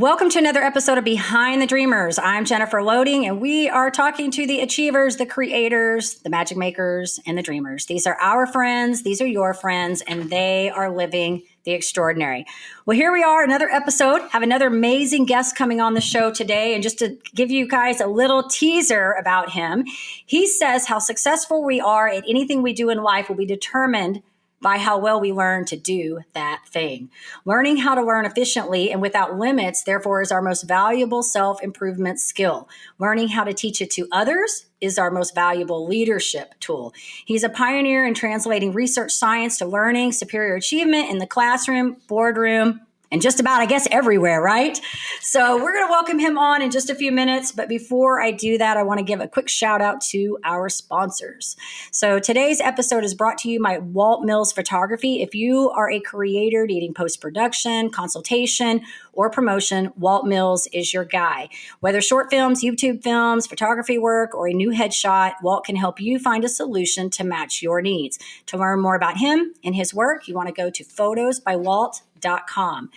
Welcome to another episode of Behind the Dreamers. I'm Jennifer Loading, and we are talking to the achievers, the creators, the magic makers, and the dreamers. These are our friends. These are your friends, and they are living the extraordinary. Well, here we are, another episode. Have another amazing guest coming on the show today. And just to give you guys a little teaser about him, he says how successful we are at anything we do in life will be determined by how well we learn to do that thing. Learning how to learn efficiently and without limits, therefore, is our most valuable self-improvement skill. Learning how to teach it to others is our most valuable leadership tool. He's a pioneer in translating research science to learning, superior achievement in the classroom, boardroom, and just about, I guess, everywhere, right? So we're going to welcome him on in just a few minutes. But before I do that, I want to give a quick shout out to our sponsors. So today's episode is brought to you by Walt Mills Photography. If you are a creator needing post-production, consultation, or promotion, Walt Mills is your guy. Whether short films, YouTube films, photography work, or a new headshot, Walt can help you find a solution to match your needs. To learn more about him and his work, you want to go to photosbywalt.com.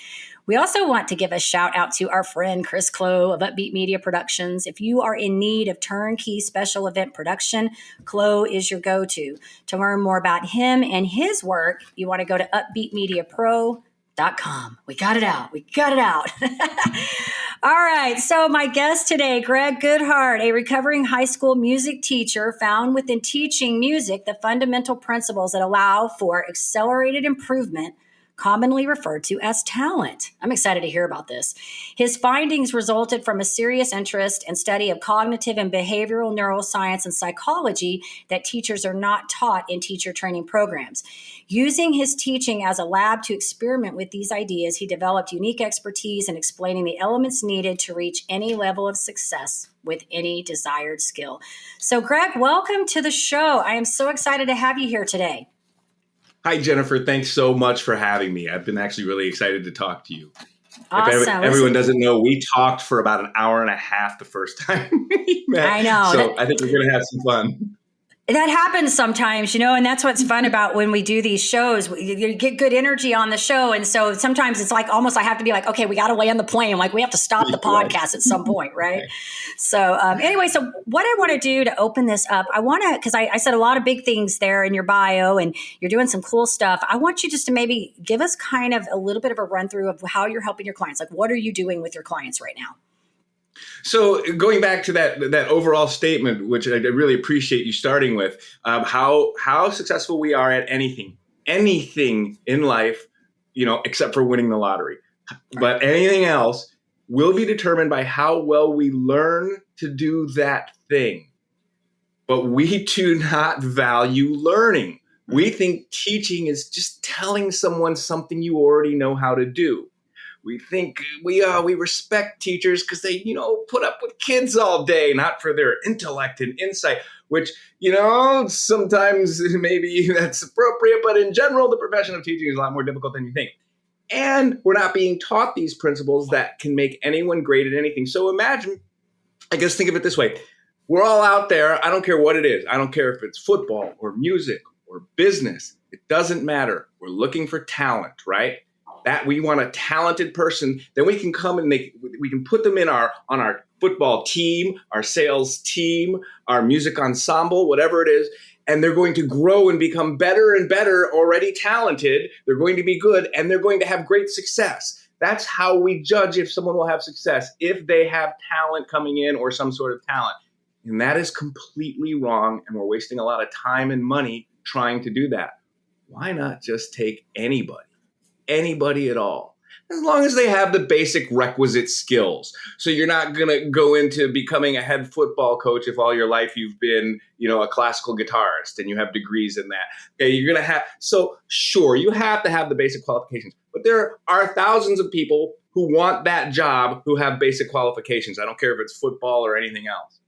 We also want to give a shout out to our friend Chris Clow of Upbeat Media Productions. If you are in need of turnkey special event production, Clow is your go-to. To learn more about him and his work, you want to go to upbeatmediapro.com. We got it out. All right. So my guest today, Gregg Goodhart, a recovering high school music teacher, found within teaching music the fundamental principles that allow for accelerated improvement, commonly referred to as talent. I'm excited to hear about this. His findings resulted from a serious interest and study of cognitive and behavioral neuroscience and psychology that teachers are not taught in teacher training programs. Using his teaching as a lab to experiment with these ideas, he developed unique expertise in explaining the elements needed to reach any level of success with any desired skill. So, Gregg, welcome to the show. I am so excited to have you here today. Hi, Jennifer. Thanks so much for having me. I've been actually really excited to talk to you. Awesome. If everyone doesn't know, we talked for about an hour and a half the first time we met. I know. So I think we're going to have some fun. That happens sometimes, and that's what's fun about when we do these shows. You get good energy on the show. And so sometimes it's like almost I have to be like, okay, we got to land the plane. Like we have to stop the podcast at some point, right? Okay. So anyway, so what I want to do to open this up, I want to, because I said a lot of big things there in your bio and you're doing some cool stuff. I want you just to maybe give us kind of a little bit of a run through of how you're helping your clients. Like what are you doing with your clients right now? So going back to that overall statement, which I really appreciate you starting with, how successful we are at anything in life, except for winning the lottery. But anything else will be determined by how well we learn to do that thing. But we do not value learning. We think teaching is just telling someone something you already know how to do. We think we respect teachers because they, put up with kids all day, not for their intellect and insight, which, sometimes maybe that's appropriate. But in general, the profession of teaching is a lot more difficult than you think. And we're not being taught these principles that can make anyone great at anything. So imagine, I guess, think of it this way. We're all out there. I don't care what it is. I don't care if it's football or music or business. It doesn't matter. We're looking for talent, right? That we want a talented person, then we can come and we can put them on our football team, our sales team, our music ensemble, whatever it is, and they're going to grow and become better and better, already talented. They're going to be good and they're going to have great success. That's how we judge if someone will have success, if they have talent coming in or some sort of talent. And that is completely wrong, and we're wasting a lot of time and money trying to do that. Why not just take anybody at all, as long as they have the basic requisite skills. So you're not going to go into becoming a head football coach if all your life you've been, a classical guitarist and you have degrees in that. Okay, you're going to have, so sure, you have to have the basic qualifications, but there are thousands of people who want that job who have basic qualifications. I don't care if it's football or anything else.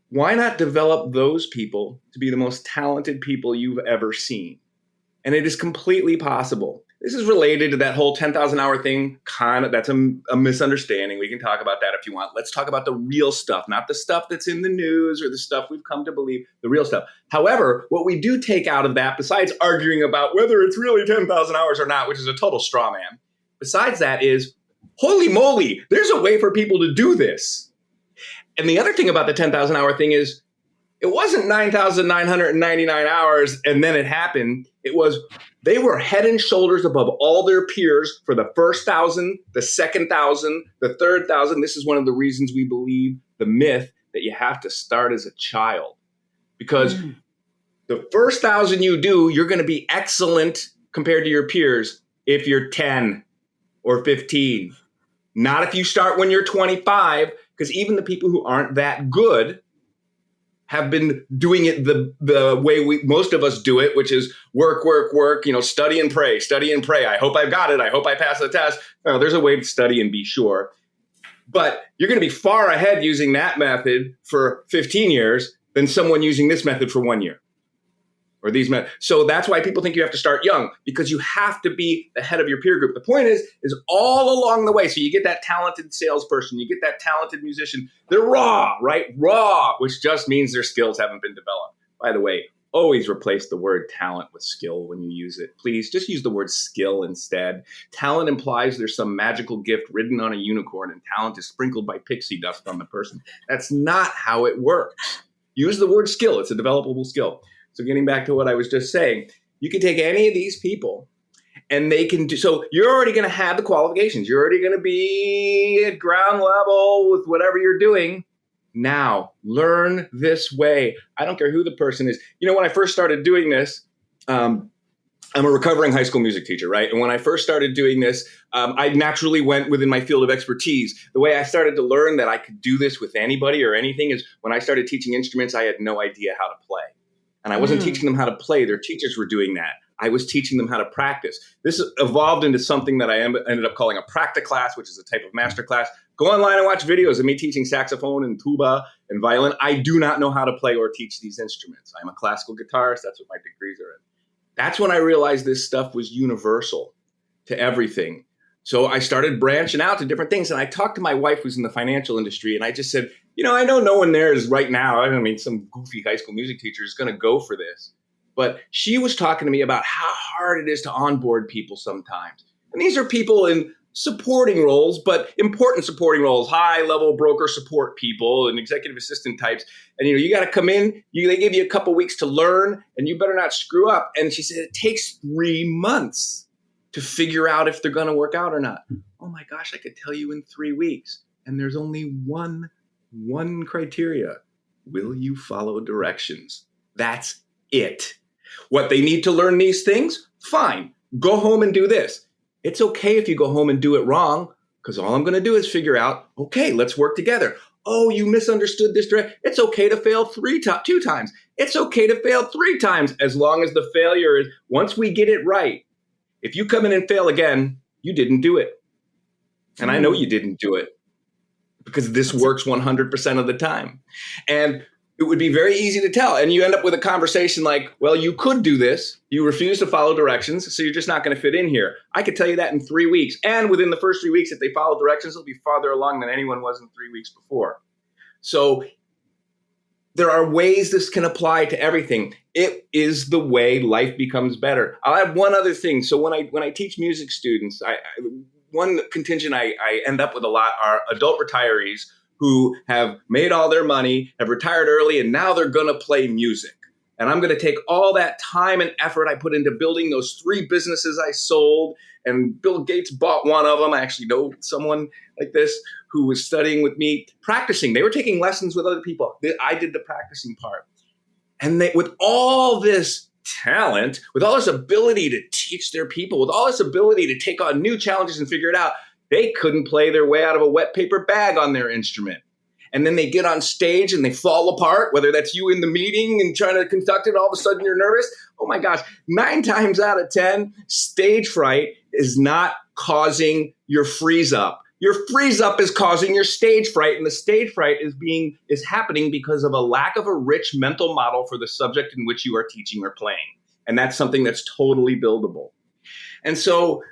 Why not develop those people to be the most talented people you've ever seen? And it is completely possible. This is related to that whole 10,000 hour thing. That's a misunderstanding. We can talk about that if you want. Let's talk about the real stuff, not the stuff that's in the news or the stuff we've come to believe, the real stuff. However, what we do take out of that, besides arguing about whether it's really 10,000 hours or not, which is a total straw man, besides that is holy moly, there's a way for people to do this. And the other thing about the 10,000 hour thing is it wasn't 9,999 hours and then it happened. It was they were head and shoulders above all their peers for the first 1,000, the second 1,000, the third 1,000. This is one of the reasons we believe the myth that you have to start as a child. Because the first 1,000 you do, you're going to be excellent compared to your peers if you're 10 or 15. Not if you start when you're 25, because even the people who aren't that good have been doing it the way most of us do it, which is work, study and pray. I hope I've got it. I hope I pass the test. No, there's a way to study and be sure. But you're going to be far ahead using that method for 15 years than someone using this method for 1 year. Or these men. So that's why people think you have to start young, because you have to be the head of your peer group. The point is all along the way. So you get that talented salesperson, you get that talented musician. They're raw, right? Raw, which just means their skills haven't been developed. By the way, always replace the word talent with skill when you use it. Please just use the word skill instead. Talent implies there's some magical gift ridden on a unicorn and talent is sprinkled by pixie dust on the person. That's not how it works. Use the word skill. It's a developable skill. So getting back to what I was just saying, you can take any of these people and they can do, so you're already going to have the qualifications. You're already going to be at ground level with whatever you're doing. Now, learn this way. I don't care who the person is. You know, when I first started doing this, I'm a recovering high school music teacher, right? And when I first started doing this, I naturally went within my field of expertise. The way I started to learn that I could do this with anybody or anything is when I started teaching instruments, I had no idea how to play. And I wasn't teaching them how to play. Their teachers were doing that. I was teaching them how to practice. This evolved into something that I ended up calling a practiclass, which is a type of master class. Go online and watch videos of me teaching saxophone and tuba and violin. I do not know how to play or teach these instruments. I'm a classical guitarist. That's what my degrees are in. That's when I realized this stuff was universal to everything. So I started branching out to different things. And I talked to my wife who's in the financial industry. And I just said, I know no one there is right now. I mean, some goofy high school music teacher is going to go for this. But she was talking to me about how hard it is to onboard people sometimes. And these are people in supporting roles, but important supporting roles, high-level broker support people and executive assistant types. And, you got to come in. They give you a couple weeks to learn, and you better not screw up. And she said, it takes 3 months to figure out if they're going to work out or not. Oh, my gosh, I could tell you in 3 weeks. And there's only one criteria. Will you follow directions? That's it. What they need to learn these things? Fine. Go home and do this. It's okay if you go home and do it wrong, because all I'm going to do is figure out, okay, let's work together. Oh, you misunderstood this direct. It's okay to fail 2 times. It's okay to fail 3 times, as long as the failure is, once we get it right, if you come in and fail again, you didn't do it. And I know you didn't do it, because this works 100% of the time. And it would be very easy to tell. And you end up with a conversation like, well, you could do this. You refuse to follow directions, so you're just not going to fit in here. I could tell you that in 3 weeks. And within the first 3 weeks, if they follow directions, they'll be farther along than anyone was in 3 weeks before. So there are ways this can apply to everything. It is the way life becomes better. I'll add one other thing. So when I teach music students, one contingent I end up with a lot are adult retirees who have made all their money, have retired early, and now they're going to play music. And I'm going to take all that time and effort I put into building those 3 businesses I sold, and Bill Gates bought one of them. I actually know someone like this who was studying with me, practicing. They were taking lessons with other people. I did the practicing part. And with all this talent, with all this ability to teach their people, with all this ability to take on new challenges and figure it out, they couldn't play their way out of a wet paper bag on their instrument. And then they get on stage and they fall apart, whether that's you in the meeting and trying to conduct it, all of a sudden you're nervous. Oh my gosh, 9 times out of 10, stage fright is not causing your freeze up. Your freeze up is causing your stage fright, and the stage fright is happening because of a lack of a rich mental model for the subject in which you are teaching or playing. And that's something that's totally buildable. And so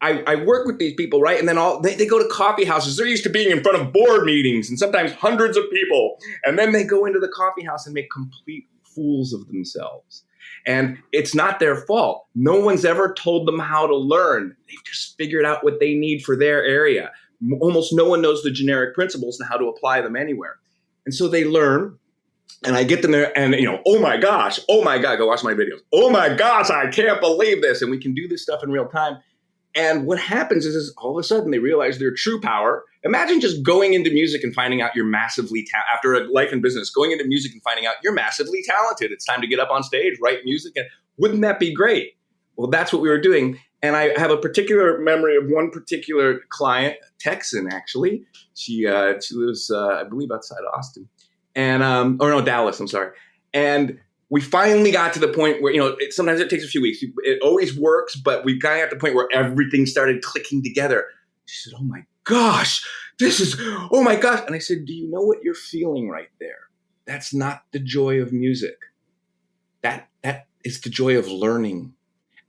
I work with these people, right? And then they go to coffee houses. They're used to being in front of board meetings and sometimes hundreds of people. And then they go into the coffee house and make complete fools of themselves. And it's not their fault. No one's ever told them how to learn. They've just figured out what they need for their area. almost no one knows the generic principles and how to apply them anywhere. And so they learn, and I get them there and, oh my God, go watch my videos. Oh my gosh, I can't believe this. And we can do this stuff in real time. And what happens is all of a sudden they realize their true power. Imagine just going into music and finding out you're massively after a life in business, going into music and finding out you're massively talented. It's time to get up on stage, write music. And wouldn't that be great? Well, that's what we were doing. And I have a particular memory of one particular client, Texan, actually. She lives, I believe, outside Austin. And, Dallas, I'm sorry. And we finally got to the point where, sometimes it takes a few weeks. It always works, but we got at the point where everything started clicking together. She said, oh my gosh. And I said, do you know what you're feeling right there? That's not the joy of music. That is the joy of learning.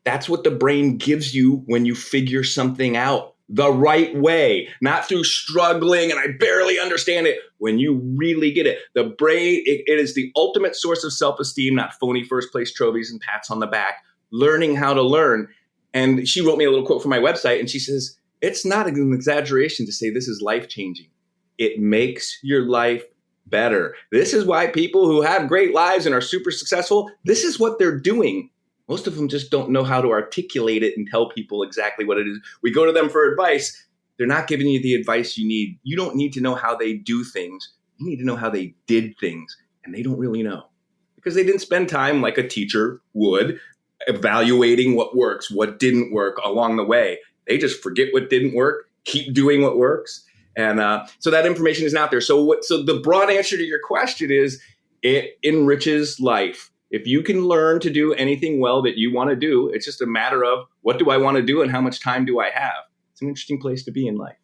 That's what the brain gives you when you figure something out the right way, not through struggling and I barely understand it. When you really get it, the brain, it is the ultimate source of self-esteem, not phony first place trophies and pats on the back, learning how to learn. And she wrote me a little quote from my website and she says, it's not an exaggeration to say this is life-changing. It makes your life better. This is why people who have great lives and are super successful, this is what they're doing. Most of them just don't know how to articulate it and tell people exactly what it is. We go to them for advice. They're not giving you the advice you need. You don't need to know how they do things. You need to know how they did things. And they don't really know because they didn't spend time like a teacher would evaluating what works, what didn't work along the way. They just forget what didn't work, keep doing what works. And so that information is out there. So the broad answer to your question is it enriches life. If you can learn to do anything well that you want to do, it's just a matter of what do I want to do and how much time do I have? It's an interesting place to be in life.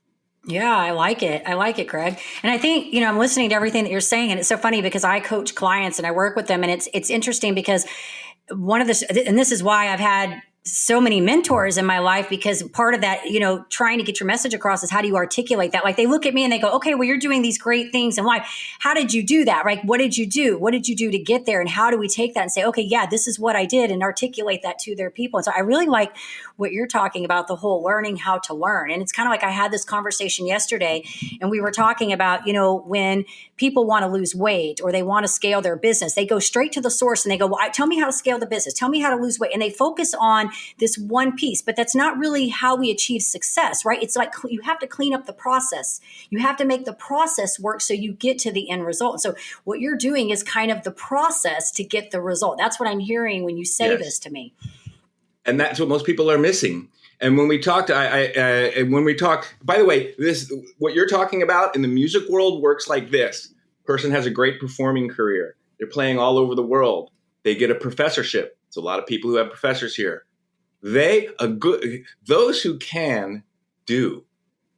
Yeah, I like it. I like it, Gregg. And I think, I'm listening to everything that you're saying. And it's so funny because I coach clients and I work with them. And it's interesting because and this is why I've had so many mentors in my life, because part of that, trying to get your message across is how do you articulate that? Like they look at me and they go, okay, well, you're doing these great things in life. How did you do that? Right? What did you do? What did you do to get there? And how do we take that and say, okay, yeah, this is what I did, and articulate that to their people? And so I really like what you're talking about, the whole learning how to learn. And it's kind of like I had this conversation yesterday and we were talking about, when people want to lose weight or they want to scale their business, they go straight to the source and they go, well, tell me how to scale the business. Tell me how to lose weight. And they focus on this one piece, but that's not really how we achieve success, right? It's like you have to clean up the process. You have to make the process work so you get to the end result. So what you're doing is kind of the process to get the result. That's what I'm hearing when you say this to me. And that's what most people are missing. And when we talked, by the way, what you're talking about in the music world works like this. Person has a great performing career. They're playing all over the world. They get a professorship. It's a lot of people who have professors here. Those who can do,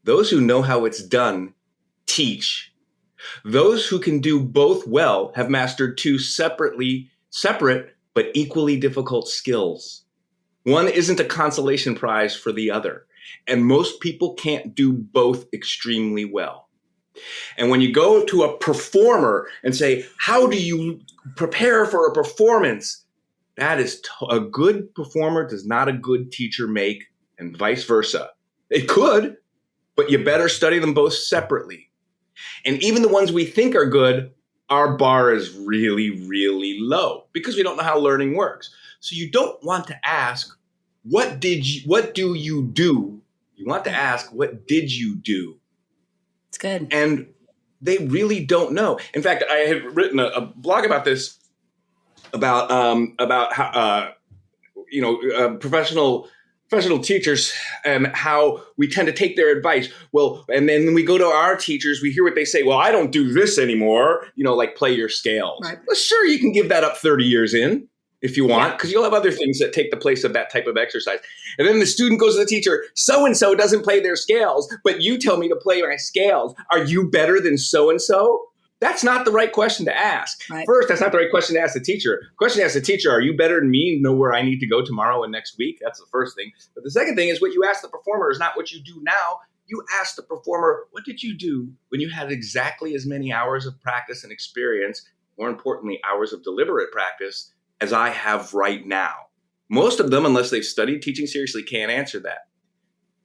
those who know how it's done, teach. Those who can do both well have mastered two separate but equally difficult skills. One isn't a consolation prize for the other. And most people can't do both extremely well. And when you go to a performer and say, how do you prepare for a performance? That is a good performer does not a good teacher make, and vice versa. It could, but you better study them both separately. And even the ones we think are good, our bar is really, really low because we don't know how learning works. So you don't want to ask, what do you do? You want to ask, what did you do? It's good. And they really don't know. In fact, I had written a blog about this, about how professional teachers and how we tend to take their advice. Well, and then we go to our teachers, we hear what they say. Well, I don't do this anymore. Like play your scales. Right. Well, sure, you can give that up 30 years in if you want, because you'll have other things that take the place of that type of exercise. And then the student goes to the teacher, so-and-so doesn't play their scales, but you tell me to play my scales. Are you better than so-and-so? That's not the right question to ask. Right. First, that's not the right question to ask the teacher. The question to ask the teacher, are you better than me? Know where I need to go tomorrow and next week? That's the first thing. But the second thing is what you ask the performer is not what you do now. You ask the performer, what did you do when you had exactly as many hours of practice and experience, more importantly, hours of deliberate practice, as I have right now? Most of them, unless they've studied teaching seriously, can't answer that.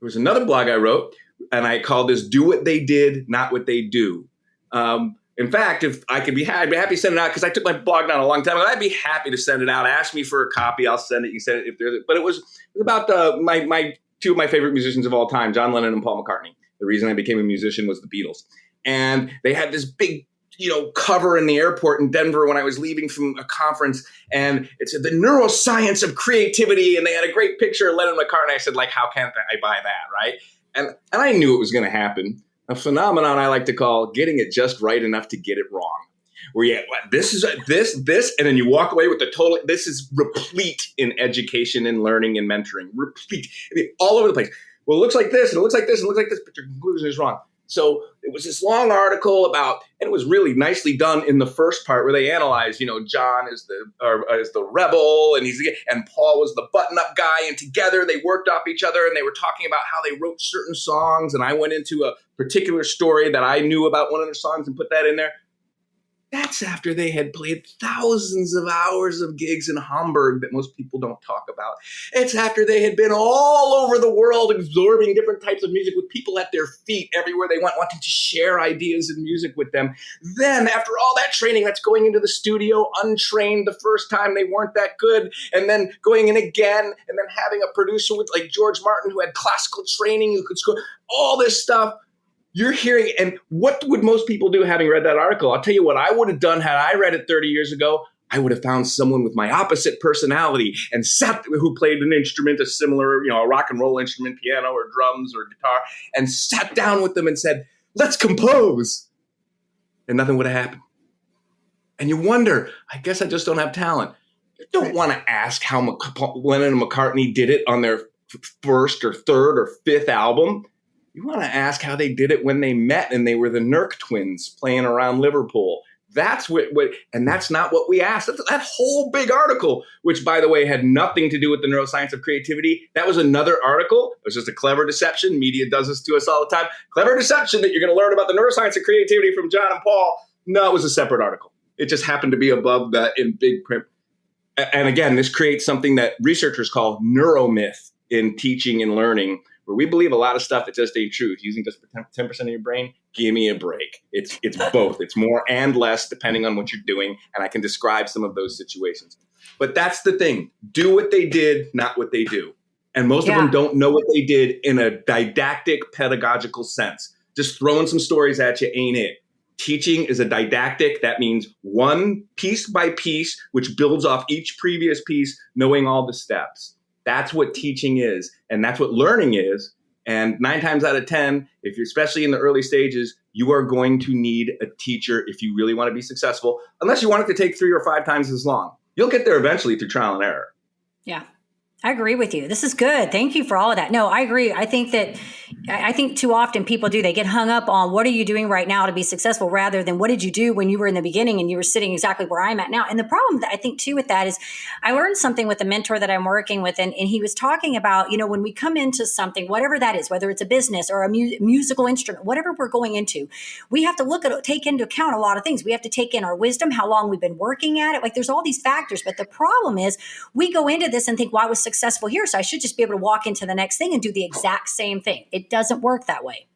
There was another blog I wrote And I call this "Do What They Did, Not What They Do." In fact, if I could I'd be happy to send it out because I took my blog down a long time ago. I'd be happy to send it out. Ask me for a copy, I'll send it. You can send it if there's. But it was about my two of my favorite musicians of all time, John Lennon and Paul McCartney. The reason I became a musician was the Beatles, and they had this big, cover in the airport in Denver when I was leaving from a conference, and it said the neuroscience of creativity, and they had a great picture of Lennon and McCartney. I said, like, how can I buy that, right? And I knew it was going to happen. A phenomenon I like to call getting it just right enough to get it wrong. Where this is this, and then you walk away with the total. This is replete in education and learning and mentoring. Replete, all over the place. Well, it looks like this, and it looks like this, and it looks like this, but your conclusion is wrong. So it was this long article about, and it was really nicely done in the first part where they analyzed, John is the rebel, and Paul was the button-up guy, and together they worked off each other, and they were talking about how they wrote certain songs, and I went into a particular story that I knew about one of their songs and put that in there. That's after they had played thousands of hours of gigs in Hamburg that most people don't talk about. It's after they had been all over the world absorbing different types of music with people at their feet everywhere they went, wanting to share ideas and music with them. Then, after all that training, that's going into the studio untrained the first time they weren't that good, and then going in again, and then having a producer with like George Martin who had classical training, who could score all this stuff. You're hearing, and what would most people do having read that article? I'll tell you what I would have done had I read it 30 years ago. I would have found someone with my opposite personality and who played an instrument, a similar, a rock and roll instrument, piano or drums or guitar, and sat down with them and said, let's compose. And nothing would have happened. And you wonder, I guess I just don't have talent. You don't want to ask how Lennon and McCartney did it on their first or third or fifth album. You want to ask how they did it when they met and they were the Nurk twins playing around Liverpool. That's and that's not what we asked. That whole big article, which, by the way, had nothing to do with the neuroscience of creativity. That was another article. It was just a clever deception. Media does this to us all the time. Clever deception that you're going to learn about the neuroscience of creativity from John and Paul. No, it was a separate article. It just happened to be above that in big print. And again, this creates something that researchers call neuromyth in teaching and learning, where we believe a lot of stuff that just ain't true. Using just 10% of your brain, give me a break. It's both. It's more and less depending on what you're doing. And I can describe some of those situations. But that's the thing. Do what they did, not what they do. And most of them don't know what they did in a didactic, pedagogical sense. Just throwing some stories at you ain't it. Teaching is a didactic. That means one piece by piece, which builds off each previous piece, knowing all the steps. That's what teaching is, and that's what learning is. And 9 times out of 10, if you're especially in the early stages, you are going to need a teacher if you really want to be successful, unless you want it to take 3 or 5 times as long. You'll get there eventually through trial and error. Yeah, I agree with you. This is good. Thank you for all of that. No, I agree. I think too often people they get hung up on what are you doing right now to be successful rather than what did you do when you were in the beginning and you were sitting exactly where I'm at now. And the problem that I think too with that is I learned something with a mentor that I'm working with, and he was talking about, when we come into something, whatever that is, whether it's a business or a musical instrument, whatever we're going into, we have to take into account a lot of things. We have to take in our wisdom, how long we've been working at it. Like there's all these factors, but the problem is we go into this and think, well, I was successful here, so I should just be able to walk into the next thing and do the exact same thing. It doesn't work that way.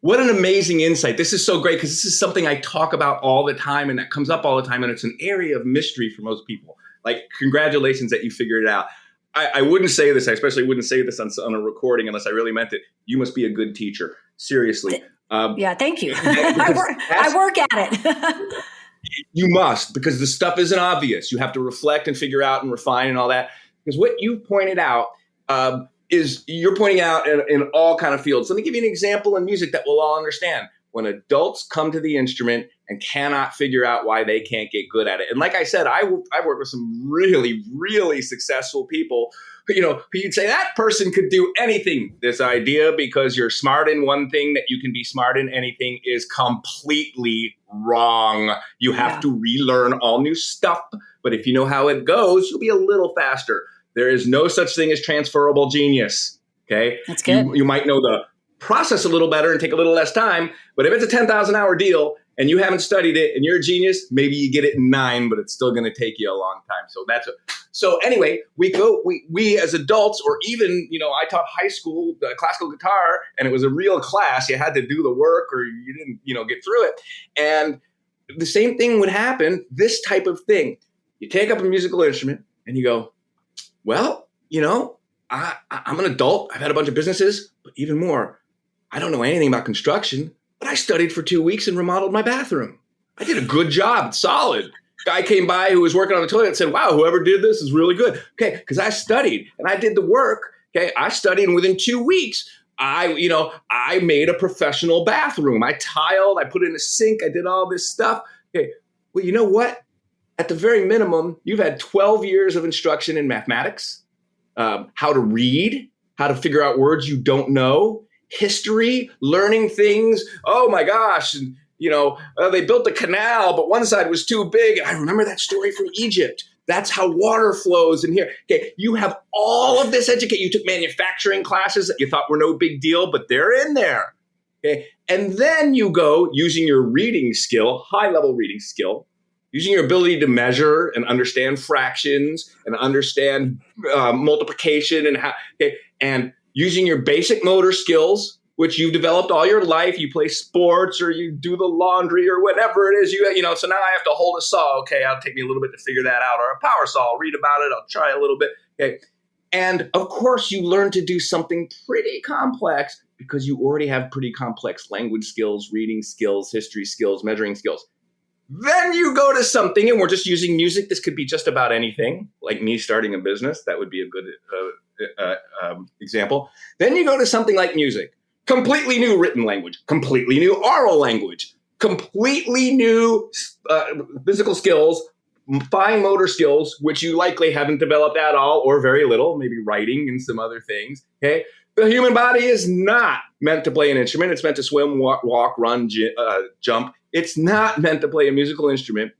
What an amazing insight. This is so great because this is something I talk about all the time and that comes up all the time. And it's an area of mystery for most people. Like, congratulations that you figured it out. I wouldn't say this. I especially wouldn't say this on a recording unless I really meant it. You must be a good teacher. Seriously. Yeah, thank you. I work at it. You must, because the stuff isn't obvious. You have to reflect and figure out and refine and all that. Because what you pointed out is you're pointing out in all kind of fields. Let me give you an example in music that we'll all understand. When adults come to the instrument and cannot figure out why they can't get good at it. And like I said, I work with some really, really successful people who you'd say that person could do anything. This idea, because you're smart in one thing, that you can be smart in anything is completely wrong. You have to relearn all new stuff. But if you know how it goes, you'll be a little faster. There is no such thing as transferable genius. Okay. That's good. You might know the process a little better and take a little less time. But if it's a 10,000 hour deal and you haven't studied it and you're a genius, maybe you get it in 9, but it's still going to take you a long time. So So anyway, we as adults, or even, I taught high school classical guitar, and it was a real class. You had to do the work or you didn't, get through it. And the same thing would happen, this type of thing. You take up a musical instrument and you go, well, I'm an adult. I've had a bunch of businesses, but even more, I don't know anything about construction, but I studied for 2 weeks and remodeled my bathroom. I did a good job. It's solid. Guy came by who was working on the toilet and said, wow, whoever did this is really good. Okay, because I studied and I did the work. Okay, I studied, and within 2 weeks, I made a professional bathroom. I tiled, I put in a sink, I did all this stuff. Okay, well, you know what? At the very minimum, you've had 12 years of instruction in mathematics, how to read, how to figure out words you don't know, history, learning things. Oh my gosh. And, they built a canal, but one side was too big. I remember that story from Egypt. That's how water flows in here. Okay, you have all of this education. You took manufacturing classes that you thought were no big deal, but they're in there. Okay, and then you go using your reading skill, high-level reading skill, using your ability to measure and understand fractions and understand multiplication and using your basic motor skills, which you've developed all your life. You play sports or you do the laundry or whatever it is. So now I have to hold a saw. Okay, it'll take me a little bit to figure that out. Or a power saw. I'll read about it. I'll try a little bit. Okay, and of course you learn to do something pretty complex because you already have pretty complex language skills, reading skills, history skills, measuring skills. Then you go to something, and we're just using music. This could be just about anything, like me starting a business. That would be a good example. Then you go to something like music. Completely new written language, completely new oral language, completely new physical skills, fine motor skills, which you likely haven't developed at all or very little, maybe writing and some other things. Okay, the human body is not meant to play an instrument. It's meant to swim, walk, run, jump. It's not meant to play a musical instrument.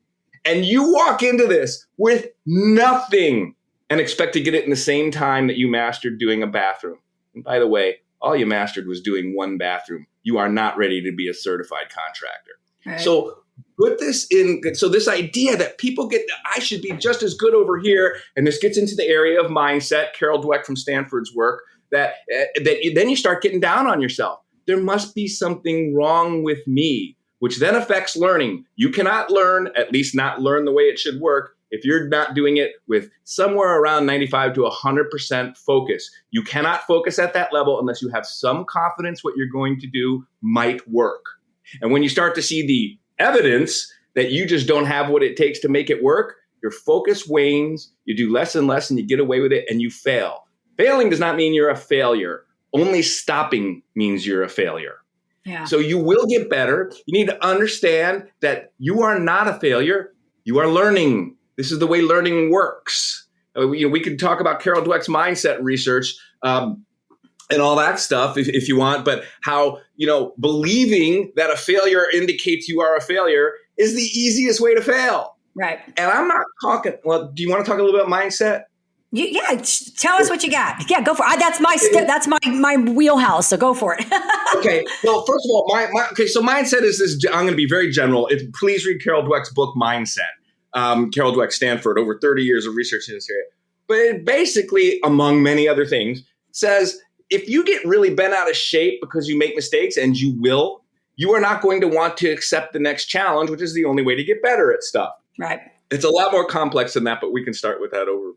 And you walk into this with nothing and expect to get it in the same time that you mastered doing a bathroom. And by the way, all you mastered was doing one bathroom. You are not ready to be a certified contractor. Right. So put this in. So this idea that people get, I should be just as good over here. And this gets into the area of mindset. Carol Dweck from Stanford's work, that then you start getting down on yourself. There must be something wrong with me, which then affects learning. You cannot learn, at least not learn the way it should work, if you're not doing it with somewhere around 95 to 100% focus. You cannot focus at that level unless you have some confidence what you're going to do might work. And when you start to see the evidence that you just don't have what it takes to make it work, your focus wanes, you do less and less, and you get away with it, and you fail. Failing does not mean you're a failure. Only stopping means you're a failure. Yeah. So you will get better. You need to understand that you are not a failure. You are learning. This is the way learning works. We could talk about Carol Dweck's mindset research and all that stuff if you want, but how, believing that a failure indicates you are a failure is the easiest way to fail. Right. And I'm not talking, do you want to talk a little bit about mindset? Tell us what you got. Yeah, go for it. That's my wheelhouse, so go for it. Okay. Well, first of all, so mindset is this. I'm going to be very general. Please read Carol Dweck's book, Mindset. Carol Dweck, Stanford, over 30 years of research in this area. But it basically, among many other things, says if you get really bent out of shape because you make mistakes, and you are not going to want to accept the next challenge, which is the only way to get better at stuff. Right. It's a lot more complex than that, but we can start with that overview.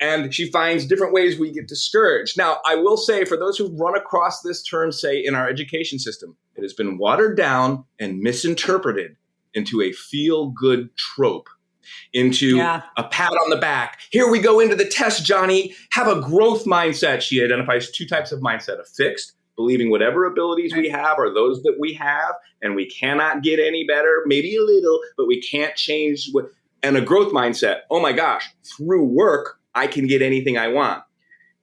And she finds different ways we get discouraged. Now, I will say, for those who've run across this term, say, in our education system, it has been watered down and misinterpreted into a feel-good trope, into a pat on the back. Here we go into the test, Johnny. Have a growth mindset. She identifies two types of mindset: a fixed, believing whatever abilities we have are those that we have, and we cannot get any better, maybe a little, but we can't change. And a growth mindset. Oh my gosh, through work, I can get anything I want.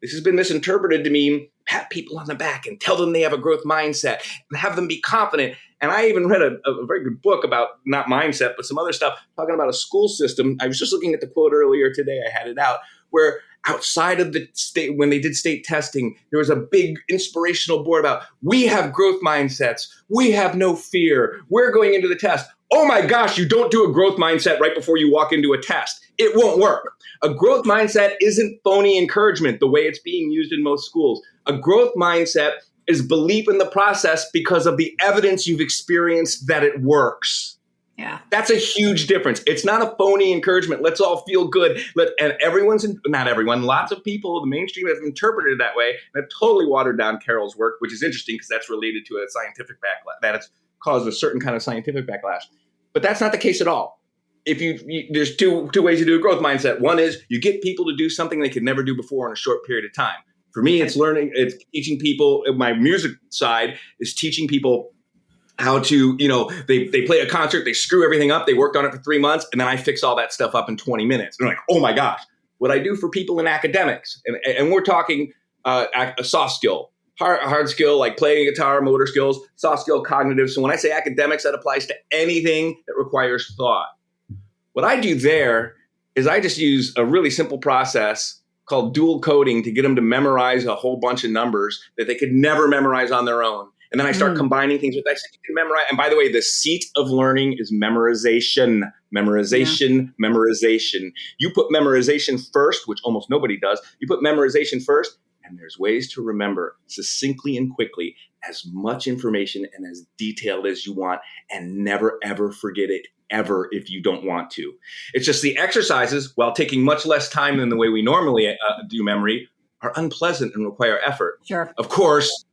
This has been misinterpreted to mean pat people on the back and tell them they have a growth mindset and have them be confident. And I even read a very good book about not mindset, but some other stuff talking about a school system. I was just looking at the quote earlier today. I had it out where outside of the state, when they did state testing, there was a big inspirational board about we have growth mindsets. We have no fear. We're going into the test. oh my gosh, you don't do a growth mindset right before you walk into a test. It won't work. A growth mindset isn't phony encouragement the way it's being used in most schools. A growth mindset is belief in the process because of the evidence you've experienced that it works. Yeah. That's a huge difference. It's not a phony encouragement. Let's all feel good. And not everyone, lots of people, the mainstream have interpreted it that way and have totally watered down Carol's work, which is interesting because that's related to a scientific backlash. That has caused a certain kind of scientific backlash. But that's not the case at all. If there's two ways to do a growth mindset. One is you get people to do something they could never do before in a short period of time. For me, it's teaching people. My music side is teaching people how to, they play a concert, they screw everything up, they worked on it for 3 months, and then I fix all that stuff up in 20 minutes. And they're like, oh my gosh. What I do for people in academics, and we're talking a soft skill, hard skill like playing a guitar, motor skills, soft skill, cognitive. So when I say academics, that applies to anything that requires thought. What I do there is I just use a really simple process called dual coding to get them to memorize a whole bunch of numbers that they could never memorize on their own. And then I start combining things with that. So you can memorize. And by the way, the seat of learning is memorization. Memorization. You put memorization first, which almost nobody does. You put memorization first, and there's ways to remember succinctly and quickly as much information and as detailed as you want, and never, ever forget it, ever, if you don't want to. It's just the exercises, while taking much less time than the way we normally do memory, are unpleasant and require effort. Sure. Of course,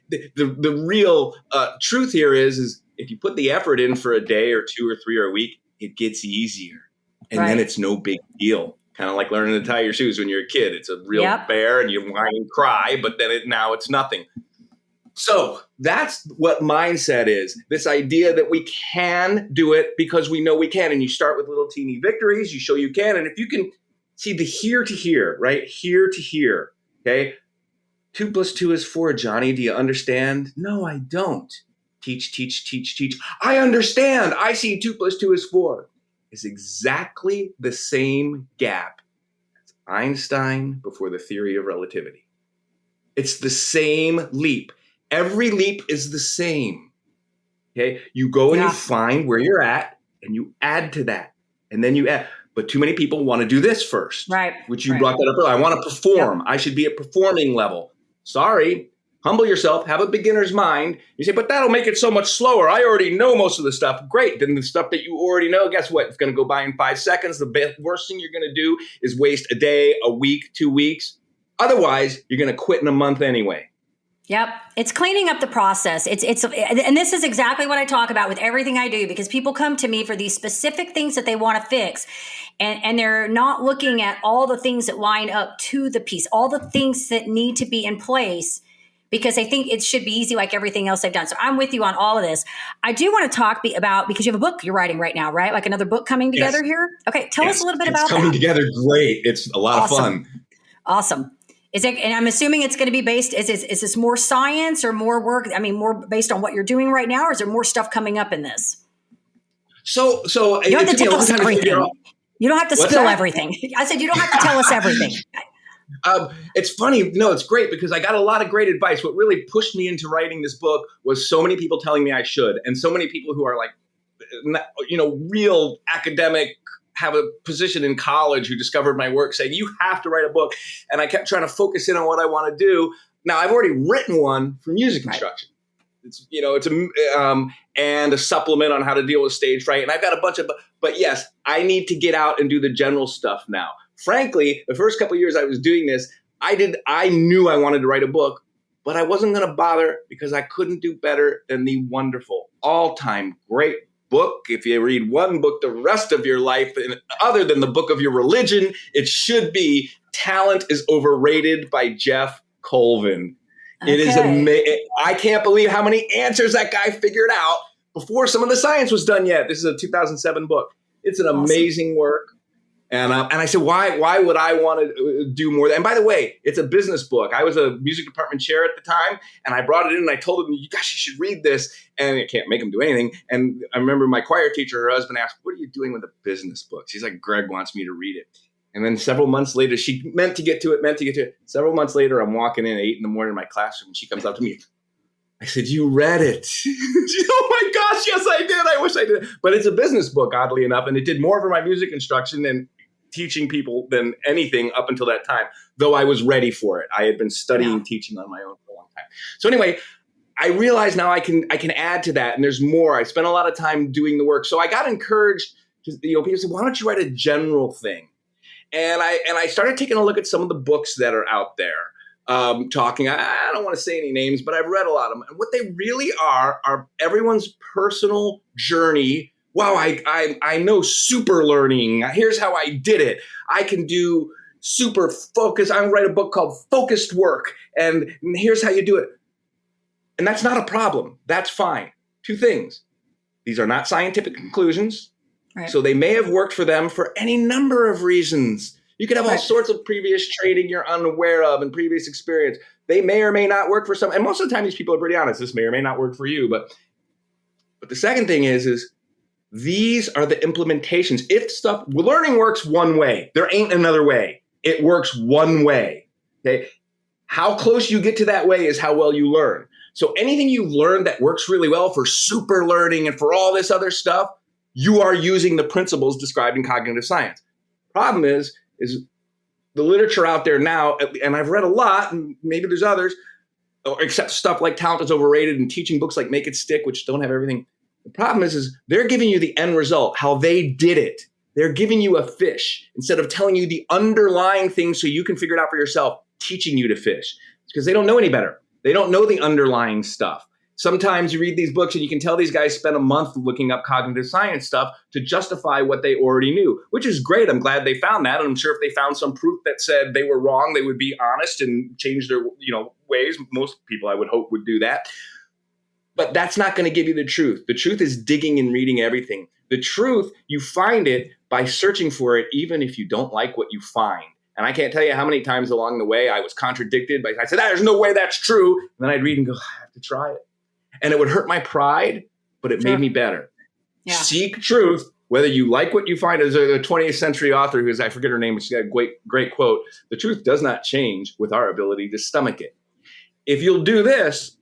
the real truth here is if you put the effort in for a day or 2 or 3 or a week, it gets easier. And then it's no big deal. Kind of like learning to tie your shoes when you're a kid. It's a real bear and you whine and cry, but then now it's nothing. So that's what mindset is. This idea that we can do it because we know we can. And you start with little teeny victories. You show you can. And if you can see the here to here, right? Here to here. Okay. 2 + 2 is 4, Johnny. Do you understand? No, I don't. Teach. I understand. I see 2 + 2 is 4. It's exactly the same gap as Einstein before the theory of relativity. It's the same leap. Every leap is the same. Okay. You go and you find where you're at and you add to that. And then you add. But too many people want to do this first. Right. Which you brought that up earlier. I want to perform. I should be at performing level. Sorry, humble yourself, have a beginner's mind. You say, but that'll make it so much slower. I already know most of the stuff. Great. Then the stuff that you already know, guess what? It's going to go by in 5 seconds. The worst thing you're going to do is waste a day, a week, 2 weeks. Otherwise, you're going to quit in a month anyway. Yep. It's cleaning up the process. And this is exactly what I talk about with everything I do, because people come to me for these specific things that they want to fix. And they're not looking at all the things that line up to the piece, all the things that need to be in place, because they think it should be easy like everything else they've done. So I'm with you on all of this. I do want to talk about, because you have a book you're writing right now, right? Like another book coming together here? Okay. Tell us a little bit about that. It's coming together great. It's a lot of fun. Awesome. And I'm assuming it's going to be based, is this more science or more work? I mean, more based on what you're doing right now, or is there more stuff coming up in this? So you don't have to tell us everything. You don't have to spill everything. I said, you don't have to tell us everything. It's funny. No, it's great because I got a lot of great advice. What really pushed me into writing this book was so many people telling me I should. And so many people who are like, real academic, have a position in college, who discovered my work saying, you have to write a book. And I kept trying to focus in on what I want to do. Now I've already written one for music instruction. It's, and a supplement on how to deal with stage fright. And I've got a bunch of, but yes, I need to get out and do the general stuff now. Frankly, the first couple of years I was doing this, I knew I wanted to write a book, but I wasn't going to bother because I couldn't do better than the wonderful, all-time great book. If you read one book the rest of your life, other than the book of your religion, it should be Talent is Overrated by Jeff Colvin. Okay. It is amazing. I can't believe how many answers that guy figured out before some of the science was done yet. This is a 2007 book. It's an amazing work. And I said, why would I want to do more? And by the way, it's a business book. I was a music department chair at the time, and I brought it in and I told them, you should read this. And I can't make them do anything. And I remember my choir teacher, her husband, asked, what are you doing with a business book? She's like, Greg wants me to read it. And then several months later, she meant to get to it. Several months later, I'm walking in at 8 a.m. in my classroom, and she comes up to me. I said, you read it. Oh my gosh, yes, I did. I wish I did. But it's a business book, oddly enough, and it did more for my music instruction and teaching people than anything up until that time, though I was ready for it. I had been studying teaching on my own for a long time. So anyway, I realize now I can add to that, and there's more. I spent a lot of time doing the work. So I got encouraged to, people said, why don't you write a general thing? And I started taking a look at some of the books that are out there. Talking, I don't want to say any names, but I've read a lot of them. And what they really are everyone's personal journey. Wow, I know super learning. Here's how I did it. I can do super focus. I write a book called Focused Work. And here's how you do it. And that's not a problem. That's fine. Two things. These are not scientific conclusions. Right. So they may have worked for them for any number of reasons. You could have all sorts of previous training you're unaware of and previous experience. They may or may not work for some. And most of the time, these people are pretty honest. This may or may not work for you. But the second thing is these are the implementations. If stuff, learning works one way. There ain't another way. It works one way. Okay. How close you get to that way is how well you learn. So anything you've learned that works really well for super learning and for all this other stuff, you are using the principles described in cognitive science. Problem is the literature out there now, and I've read a lot, and maybe there's others, except stuff like Talent is Overrated and teaching books like Make It Stick, which don't have everything. The problem is they're giving you the end result, how they did it. They're giving you a fish instead of telling you the underlying things so you can figure it out for yourself, teaching you to fish. It's because they don't know any better. They don't know the underlying stuff. Sometimes you read these books and you can tell these guys spent a month looking up cognitive science stuff to justify what they already knew, which is great. I'm glad they found that. And I'm sure if they found some proof that said they were wrong, they would be honest and change their ways. Most people, I would hope, would do that. But that's not going to give you the truth. The truth is digging and reading everything. The truth, you find it by searching for it, even if you don't like what you find. And I can't tell you how many times along the way I was contradicted. But I said, there's no way that's true. And then I'd read and go, I have to try it. And it would hurt my pride, but it made me better. Yeah. Seek truth, whether you like what you find. As a 20th century author who is, I forget her name, but she's got a great quote. The truth does not change with our ability to stomach it. If you'll do this,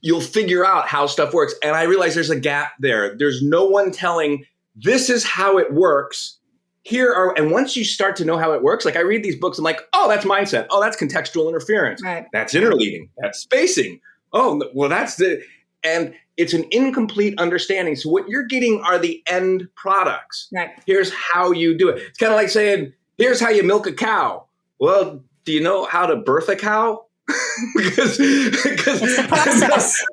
you'll figure out how stuff works. And I realize there's a gap there. There's no one telling, this is how it works. And once you start to know how it works, like I read these books, I'm like, oh, that's mindset. Oh, that's contextual interference. Right. That's interleaving. That's spacing. Oh, well, and it's an incomplete understanding. So what you're getting are the end products. Right. Here's how you do it. It's kind of like saying, here's how you milk a cow. Well, do you know how to birth a cow? because it's the process.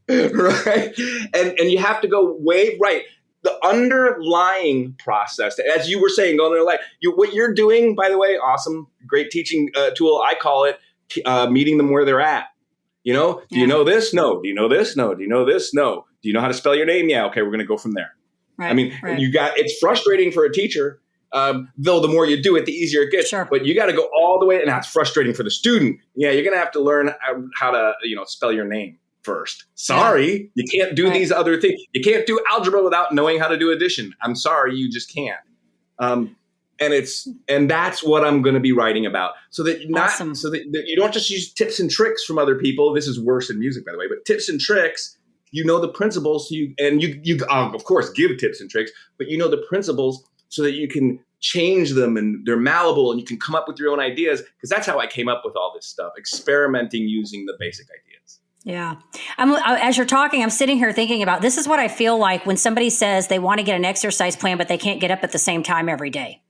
Right. And you have to go way right. The underlying process, as you were saying, what you're doing, by the way, awesome, great teaching tool. I call it meeting them where they're at. Do you know this? No. Do you know this? No. Do you know this? No. Do you know how to spell your name? Yeah. Okay. We're going to go from there. Right, I mean, it's frustrating for a teacher, though the more you do it, the easier it gets. Sure. But you got to go all the way. And that's frustrating for the student. Yeah. You're going to have to learn how to, spell your name first. Sorry. You can't do these other things. You can't do algebra without knowing how to do addition. I'm sorry. You just can't. And that's what I'm going to be writing about, so that you don't just use tips and tricks from other people. This is worse in music, by the way, but tips and tricks, the principles. So you of course give tips and tricks, but the principles so that you can change them and they're malleable and you can come up with your own ideas. Because that's how I came up with all this stuff, experimenting using the basic ideas. Yeah. As you're talking, I'm sitting here thinking about, this is what I feel like when somebody says they want to get an exercise plan, but they can't get up at the same time every day.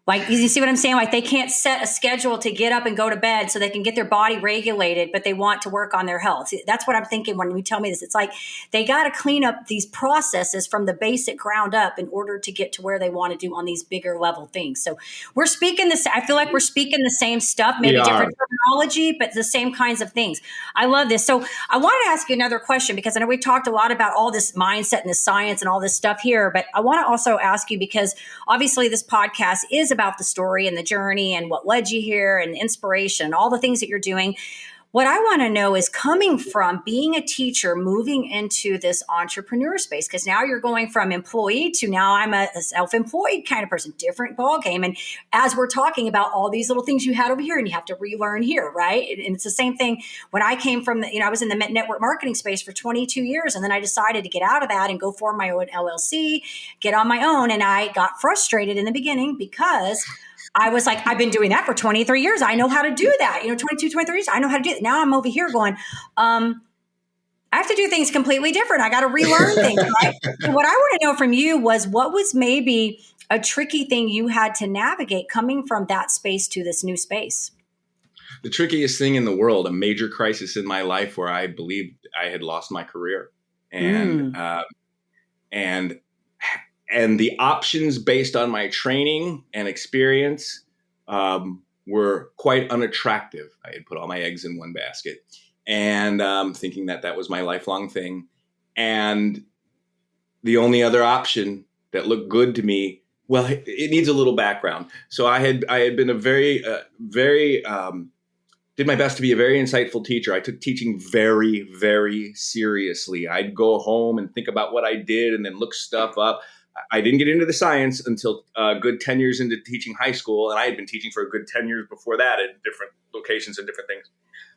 Like, you see what I'm saying? Like, they can't set a schedule to get up and go to bed so they can get their body regulated, but they want to work on their health. That's what I'm thinking when you tell me this. It's like they got to clean up these processes from the basic ground up in order to get to where they want to do on these bigger level things. So we're speaking this. I feel like we're speaking the same stuff, maybe different terminology, but the same kinds of things. I love this. So I wanted to ask you another question, because I know we talked a lot about all this mindset and the science and all this stuff here, but I want to also ask you, because obviously this podcast is about the story and the journey and what led you here and inspiration, all the things that you're doing. what I want to know is coming from being a teacher, moving into this entrepreneur space, because now you're going from employee to now I'm a self-employed kind of person, different ball game. And as we're talking about all these little things you had over here and you have to relearn here, right? And it's the same thing when I came from I was in the network marketing space for 22 years. And then I decided to get out of that and go form my own LLC, get on my own. And I got frustrated in the beginning because I was like, I've been doing that for 23 years. I know how to do that. 22, 23 years. I know how to do it. Now I'm over here going, I have to do things completely different. I got to relearn things, right? So what I want to know from you was what was maybe a tricky thing you had to navigate coming from that space to this new space? The trickiest thing in the world, a major crisis in my life where I believed I had lost my career. And the options based on my training and experience were quite unattractive. I had put all my eggs in one basket and thinking that was my lifelong thing. And the only other option that looked good to me, well, it needs a little background. So I had been a very did my best to be a very insightful teacher. I took teaching very, very seriously. I'd go home and think about what I did and then look stuff up. I didn't get into the science until a good 10 years into teaching high school. And I had been teaching for a good 10 years before that at different locations and different things.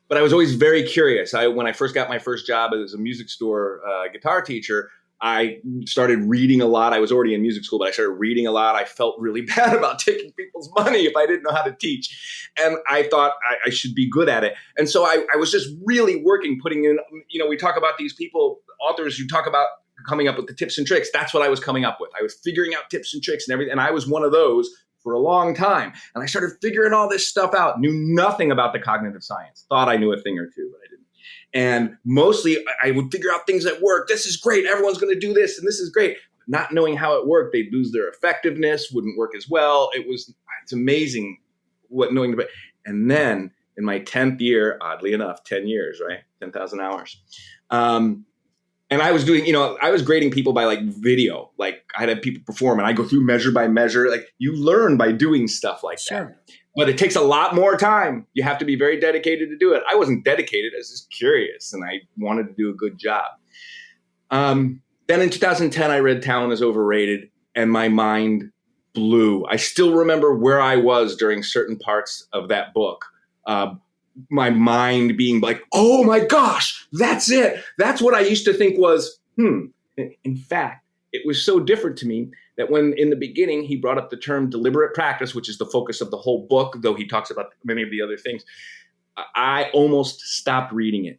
But I was always very curious. When I first got my first job as a music store guitar teacher, I started reading a lot. I was already in music school, but I started reading a lot. I felt really bad about taking people's money if I didn't know how to teach. And I thought I should be good at it. And so I was just really putting in, we talk about these people, authors who talk about coming up with the tips and tricks. That's what I was coming up with. I was figuring out tips and tricks and everything. And I was one of those for a long time. And I started figuring all this stuff out, knew nothing about the cognitive science, thought I knew a thing or two, but I didn't. And mostly I would figure out things that work. This is great. Everyone's going to do this. And this is great. Not knowing how it worked, they'd lose their effectiveness, wouldn't work as well. It's amazing what knowing. And then in my 10th year, oddly enough, 10 years, right? 10,000 hours. And I was doing, I was grading people by like video, like I'd have people perform and I go through measure by measure. Like you learn by doing stuff like that. But it takes a lot more time. You have to be very dedicated to do it. I wasn't dedicated. I was just curious and I wanted to do a good job. Then in 2010, I read Talent is Overrated and my mind blew. I still remember where I was during certain parts of that book. My mind being like, oh my gosh, that's it. That's what I used to think was, In fact, it was so different to me that when in the beginning he brought up the term deliberate practice, which is the focus of the whole book, though he talks about many of the other things, I almost stopped reading it.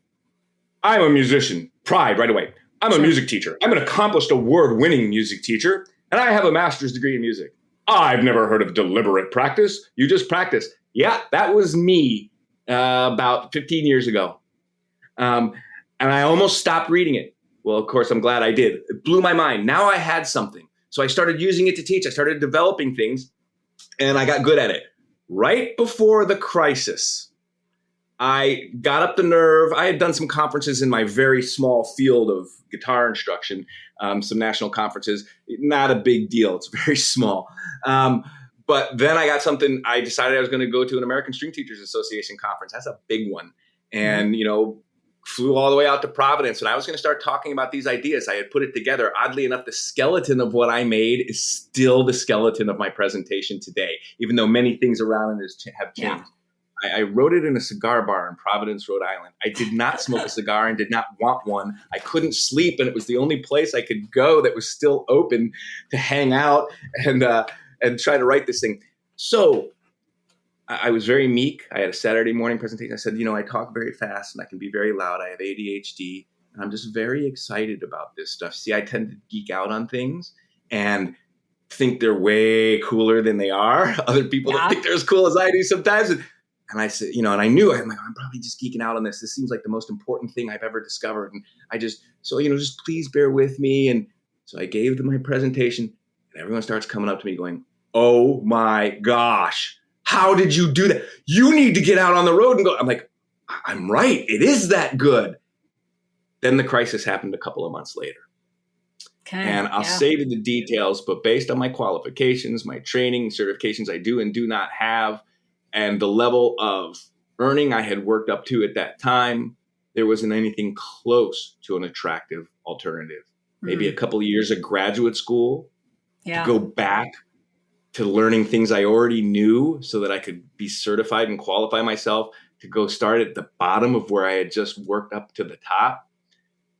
I'm a musician. Pride right away. I'm a music teacher. I'm an accomplished award-winning music teacher, and I have a master's degree in music. I've never heard of deliberate practice. You just practice. Yeah, that was me. About 15 years ago. And I almost stopped reading it. Well, of course, I'm glad I did. It blew my mind. Now I had something. So I started using it to teach. I started developing things and I got good at it. Right before the crisis, I got up the nerve. I had done some conferences in my very small field of guitar instruction, some national conferences. Not a big deal. It's very small. But then I decided I was going to go to an American String Teachers Association conference. That's a big one. And, flew all the way out to Providence. And I was going to start talking about these ideas. I had put it together. Oddly enough, the skeleton of what I made is still the skeleton of my presentation today, even though many things around it have changed. Yeah. I wrote it in a cigar bar in Providence, Rhode Island. I did not smoke a cigar and did not want one. I couldn't sleep. And it was the only place I could go that was still open to hang out and try to write this thing. So I was very meek. I had a Saturday morning presentation. I said, I talk very fast and I can be very loud. I have ADHD and I'm just very excited about this stuff. See, I tend to geek out on things and think they're way cooler than they are. Other people don't think they're as cool as I do sometimes. And I said, and I knew I'm probably just geeking out on this. This seems like the most important thing I've ever discovered. And just please bear with me. And so I gave them my presentation and everyone starts coming up to me going, oh my gosh, how did you do that? You need to get out on the road and go. I'm like, I'm right. It is that good. Then the crisis happened a couple of months later. Okay, and I'll save you the details, but based on my qualifications, my training, certifications I do and do not have, and the level of earning I had worked up to at that time, there wasn't anything close to an attractive alternative. Maybe a couple of years of graduate school to go back to learning things I already knew so that I could be certified and qualify myself to go start at the bottom of where I had just worked up to the top.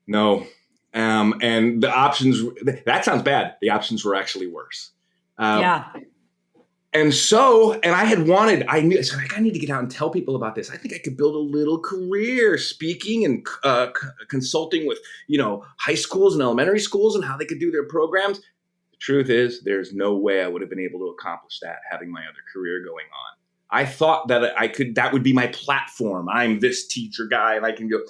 No. And the options, that sounds bad. The options were actually worse. And I knew, so I need to get out and tell people about this. I think I could build a little career speaking and consulting with, high schools and elementary schools and how they could do their programs. The truth is, there's no way I would have been able to accomplish that having my other career going on. I thought that that would be my platform. I'm this teacher guy and I can go.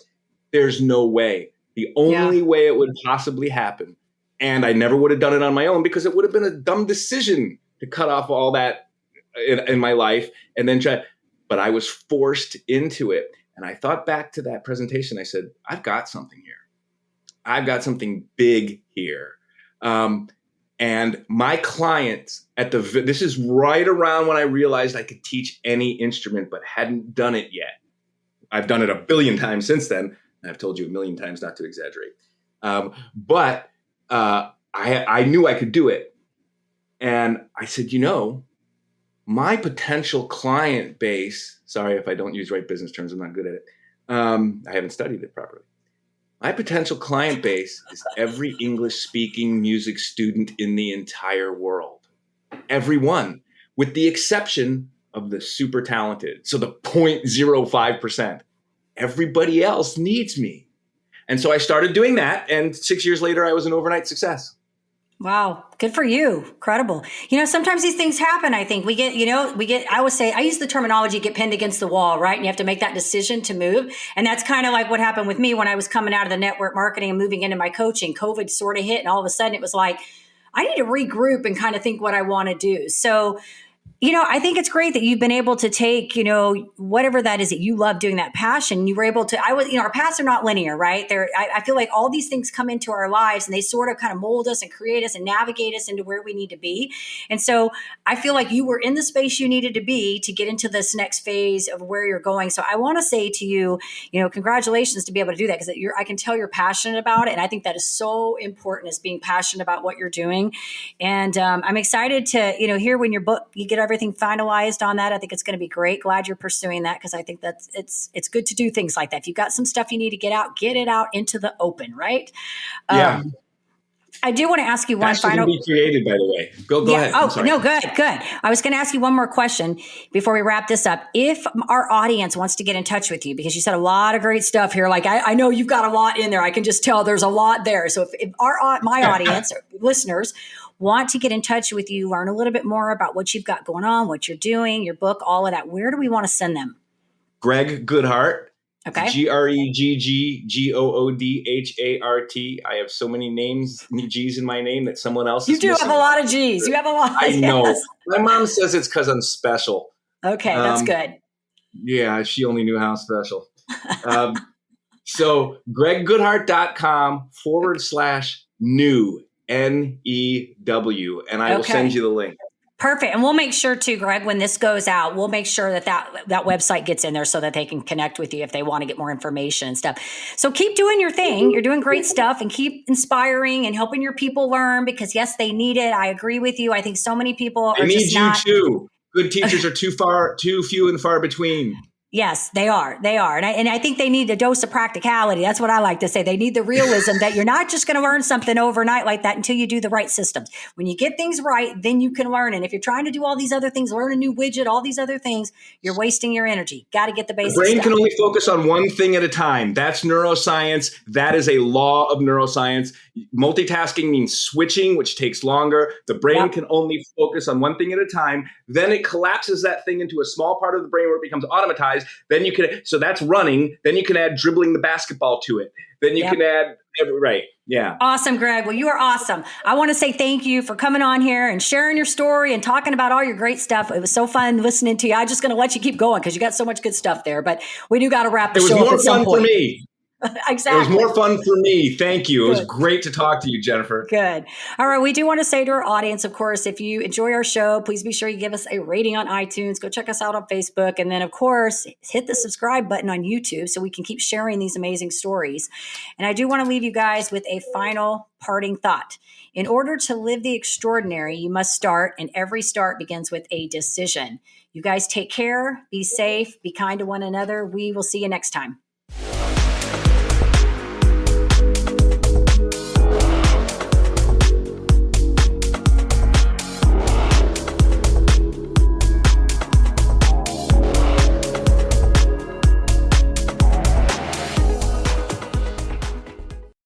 There's no way. The only way it would possibly happen, and I never would have done it on my own because it would have been a dumb decision to cut off all that in my life and then try. But I was forced into it. And I thought back to that presentation. I said, I've got something here. I've got something big here. And my clients this is right around when I realized I could teach any instrument, but hadn't done it yet. I've done it a billion times since then. I've told you a million times not to exaggerate. But I knew I could do it. And I said, my potential client base, sorry if I don't use right business terms, I'm not good at it. I haven't studied it properly. My potential client base is every English-speaking music student in the entire world. Everyone, with the exception of the super talented. So the 0.05%. Everybody else needs me. And so I started doing that. And 6 years later, I was an overnight success. Wow. Good for you. Incredible. Sometimes these things happen. I think I would say, I use the terminology, get pinned against the wall, right? And you have to make that decision to move. And that's kind of like what happened with me when I was coming out of the network marketing and moving into my coaching. COVID sort of hit. And all of a sudden it was like, I need to regroup and kind of think what I want to do. So, I think it's great that you've been able to take, whatever that is that you love doing, that passion. You were able to, our paths are not linear, right? I feel like all these things come into our lives and they sort of kind of mold us and create us and navigate us into where we need to be. And so I feel like you were in the space you needed to be to get into this next phase of where you're going. So I want to say to you, congratulations to be able to do that, because I can tell you're passionate about it. And I think that is so important, is being passionate about what you're doing. And I'm excited to, hear when your book, you get everything finalized on that. I think it's going to be great. Glad you're pursuing that, because I think that's it's good to do things like that. If you've got some stuff you need to get it out into the open, right? Yeah. I do want to ask you one final. Be created, by the way. Go ahead. Oh, no, good. I was going to ask you one more question before we wrap this up. If our audience wants to get in touch with you, because you said a lot of great stuff here, like I know you've got a lot in there. I can just tell there's a lot there. So if my audience or listeners want to get in touch with you, learn a little bit more about what you've got going on, what you're doing, your book, all of that, where do we want to send them? Gregg Goodhart. Okay. GreggGoodhart. I have so many names, G's in my name, that someone else is missing. Have a lot of G's. You have a lot. I know. Yes. My mom says it's because I'm special. Okay, that's good. Yeah, she only knew how special. So GreggGoodhart.com/new, NEW, and I will send you the link. Perfect. And we'll make sure too, Gregg, when this goes out, we'll make sure that website gets in there so that they can connect with you if they want to get more information and stuff. So keep doing your thing. You're doing great stuff, and keep inspiring and helping your people learn, because yes, they need it. I agree with you. I think so many people are just not. They need you too. Good teachers are too few and far between. Yes, they are. And I think they need a dose of practicality. That's what I like to say. They need the realism that you're not just going to learn something overnight like that until you do the right systems. When you get things right, then you can learn. And if you're trying to do all these other things, learn a new widget, all these other things, you're wasting your energy. Got to get the basics. The brain can only focus on one thing at a time. That's neuroscience. That is a law of neuroscience. Multitasking means switching, which takes longer. The brain can only focus on one thing at a time. Then it collapses that thing into a small part of the brain where it becomes automatized. Then you can, so that's running. Then you can add dribbling the basketball to it. Then you can add, right. Yeah. Awesome, Gregg. Well, you are awesome. I want to say thank you for coming on here and sharing your story and talking about all your great stuff. It was so fun listening to you. I'm just going to let you keep going because you got so much good stuff there, but we do got to wrap the show up at some point. It was more fun for me. It was Exactly. more fun for me. Thank you. It was Good. great to talk to you, Jennifer. Good. All right. We do want to say to our audience, of course, if you enjoy our show, please be sure you give us a rating on iTunes. Go check us out on Facebook. And then, of course, hit the subscribe button on YouTube so we can keep sharing these amazing stories. And I do want to leave you guys with a final parting thought. In order to live the extraordinary, you must start, and every start begins with a decision. You guys take care, be safe, be kind to one another. We will see you next time.